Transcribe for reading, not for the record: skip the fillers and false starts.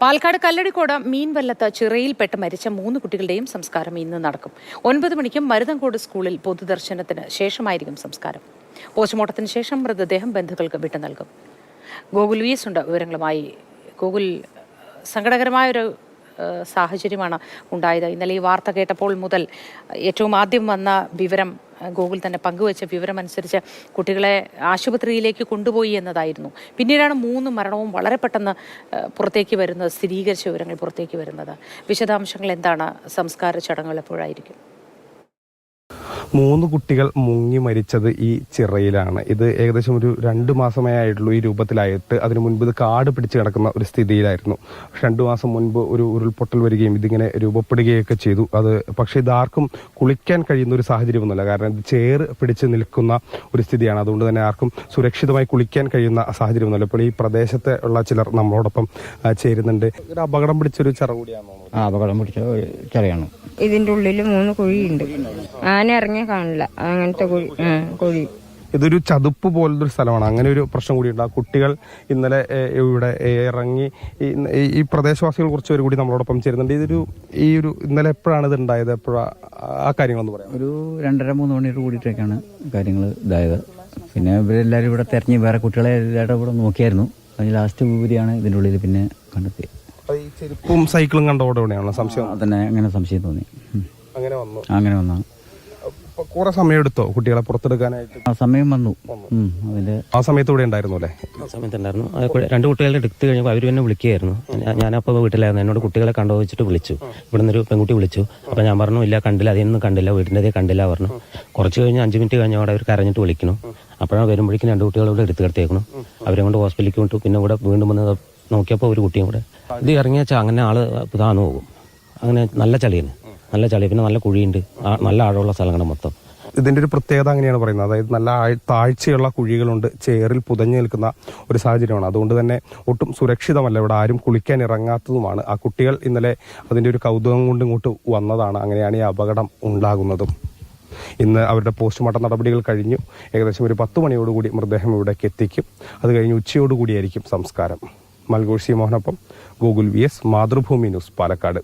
പാലക്കാട് കല്ലടിക്കോട് മീൻവല്ലത്ത് ചിറയിൽപ്പെട്ട് മരിച്ച 3 കുട്ടികളുടെയും സംസ്കാരം ഇന്ന് നടക്കും. 9 മണിക്കും മരുതൻകോട് സ്കൂളിൽ പൊതുദർശനത്തിന് ശേഷമായിരിക്കും സംസ്കാരം. പോസ്റ്റ്മോർട്ടത്തിന് ശേഷം മൃതദേഹം ബന്ധുക്കൾക്ക് വിട്ടു നൽകും. ഗോകുൽ വിഎസ് ഉണ്ട് വിവരങ്ങളുമായി. ഗോകുൽ, സങ്കടകരമായൊരു സാഹചര്യമാണ് ഉണ്ടായത്. ഇന്നലെ ഈ വാർത്ത കേട്ടപ്പോൾ മുതൽ ഏറ്റവും ആദ്യം വന്ന വിവരം, ഗോകുൽ തന്നെ പങ്കുവച്ച വിവരമനുസരിച്ച് കുട്ടികളെ ആശുപത്രിയിലേക്ക് കൊണ്ടുപോയി എന്നതായിരുന്നു. പിന്നീടാണ് 3 മരണവും വളരെ പെട്ടെന്ന് പുറത്തേക്ക് വരുന്നത്, സ്ഥിരീകരിച്ച വിവരങ്ങൾ പുറത്തേക്ക് വരുന്നത്. വിശദാംശങ്ങൾ എന്താണ്? സംസ്കാര ചടങ്ങുകൾ എപ്പോഴായിരിക്കും? 3 കുട്ടികൾ മുങ്ങി മരിച്ചത് ഈ ചിറയിലാണ്. ഇത് ഏകദേശം ഒരു 2 മാസമേ ആയിട്ടുള്ളൂ ഈ രൂപത്തിലായിട്ട്. അതിനു മുൻപ് ഇത് കാട് പിടിച്ച് കിടക്കുന്ന ഒരു സ്ഥിതിയിലായിരുന്നു. 2 മാസം മുൻപ് ഒരു ഉരുൾപൊട്ടൽ വരികയും ഇതിങ്ങനെ രൂപപ്പെടുകയൊക്കെ ചെയ്തു. പക്ഷേ ഇതാർക്കും കുളിക്കാൻ കഴിയുന്ന ഒരു സാഹചര്യമൊന്നുമല്ല. കാരണം ഇത് ചേറ് പിടിച്ച് നിൽക്കുന്ന ഒരു സ്ഥിതിയാണ്. അതുകൊണ്ട് തന്നെ ആർക്കും സുരക്ഷിതമായി കുളിക്കാൻ കഴിയുന്ന സാഹചര്യമൊന്നുമല്ല. ഇപ്പോൾ ഈ പ്രദേശത്തെ ഉള്ള ചിലർ നമ്മളോടൊപ്പം ചേരുന്നുണ്ട്. ഒരു അപകടം പിടിച്ചൊരു ചിറ കൂടിയാണോ? അപകടം പിടിച്ച ചിറയാണ്. ഇതിന്റെ ഉള്ളിൽ 3 കുഴിയുണ്ട്. ആന ഇറങ്ങിയ കാണില്ല, അങ്ങനത്തെ കുഴി. ഇതൊരു ചതുപ്പ് പോലൊരു സ്ഥലമാണ്. അങ്ങനെ ഒരു പ്രശ്നം കൂടിയുണ്ട്. ആ കുട്ടികൾ ഇന്നലെ ഇവിടെ ഇറങ്ങി, ഈ പ്രദേശവാസികൾ കുറച്ചുപേർ കൂടി നമ്മളോടൊപ്പം ചേരുന്നുണ്ട്. ഈ ഒരു ഇന്നലെ എപ്പോഴാണ് ഇത് ഉണ്ടായത്? ആ കാര്യങ്ങളൊന്ന് പറയാം. ഒരു 2:30-3 മണിയോട് കൂടിയിട്ടൊക്കെയാണ് കാര്യങ്ങൾ ഇതായത്. പിന്നെ ഇവരെല്ലാവരും ഇവിടെ തെരഞ്ഞ് വേറെ കുട്ടികളെ എല്ലാവരും ഇവിടെ നോക്കിയായിരുന്നു. അതിന് ലാസ്റ്റ് ഉപരിയാണ് ഇതിൻ്റെ ഉള്ളിൽ പിന്നെ കണ്ടെത്തിയത്. ഈ ചെരുപ്പും സൈക്കിളും കണ്ടോടെയാണോ സംശയം? അതന്നെ, അങ്ങനെ സംശയം തോന്നി. അങ്ങനെ വന്നാണ്. കുറെ സമയം എടുത്തോ കുട്ടികളെ പുറത്തെടുക്കാനായിട്ട്? ആ സമയം വന്നു. അതിന്റെ ആ സമയത്ത് ഇവിടെ ഉണ്ടായിരുന്നു അല്ലേ? ആ സമയത്തുണ്ടായിരുന്നു. 2 കുട്ടികളുടെ എടുത്ത് കഴിഞ്ഞപ്പോൾ അവർ എന്നെ വിളിക്കുകയായിരുന്നു. ഞാനപ്പോൾ വീട്ടിലായിരുന്നു. എന്നോട് കുട്ടികളെ കണ്ടു വെച്ചിട്ട് വിളിച്ചു. ഇവിടെ നിന്നൊരു പെൺകുട്ടി വിളിച്ചു. അപ്പോൾ ഞാൻ പറഞ്ഞു, ഇല്ല കണ്ടില്ല, അതൊന്നും കണ്ടില്ല, വീടിൻ്റെ കണ്ടില്ല പറഞ്ഞു. കുറച്ച് കഴിഞ്ഞ് 5 മിനിറ്റ് കഴിഞ്ഞ അവിടെ അവർ കരഞ്ഞിട്ട് വിളിക്കണം. അപ്പോഴാണ് വരുമ്പോഴേക്കും 2 കുട്ടികളോട് എടുത്ത് കിടത്തേക്കണം. അവരെ കൊണ്ട് ഹോസ്പിറ്റലിലേക്ക് വിട്ടു. പിന്നെ ഇവിടെ വീണ്ടും വന്ന് നോക്കിയപ്പോൾ ഒരു കുട്ടിയും കൂടെ ഇത് ഇറങ്ങിയ വെച്ചാൽ അങ്ങനെ ആള് താന്നു പോകും. അങ്ങനെ നല്ല ചളിയാണ്, നല്ല ചളി. പിന്നെ നല്ല കുഴിയുണ്ട്, നല്ല ആഴമുള്ള സ്ഥലങ്ങളാണ് മൊത്തം. ഇതിന്റെ ഒരു പ്രത്യേകത അങ്ങനെയാണ് പറയുന്നത്. അതായത് നല്ല താഴ്ചയുള്ള കുഴികളുണ്ട്, ചേറിൽ പുതഞ്ഞു നിൽക്കുന്ന ഒരു സാഹചര്യമാണ്. അതുകൊണ്ട് തന്നെ ഒട്ടും സുരക്ഷിതമല്ല, ഇവിടെ ആരും കുളിക്കാൻ ഇറങ്ങാത്തതുമാണ്. ആ കുട്ടികൾ ഇന്നലെ അതിന്റെ ഒരു കൗതുകം കൊണ്ട് ഇങ്ങോട്ട് വന്നതാണ്. അങ്ങനെയാണ് ഈ അപകടം ഉണ്ടാകുന്നതും. ഇന്ന് അവരുടെ പോസ്റ്റ്മോർട്ടം നടപടികൾ കഴിഞ്ഞു. ഏകദേശം ഒരു 10 മണിയോടുകൂടി മൃതദേഹം ഇവിടേക്ക് എത്തിക്കും. അത് കഴിഞ്ഞ് ഉച്ചയോടുകൂടിയായിരിക്കും സംസ്കാരം. മൽഗോഷി മോഹനൊപ്പം ഗോകുൽ വിഎസ്, മാതൃഭൂമി ന്യൂസ്, പാലക്കാട്.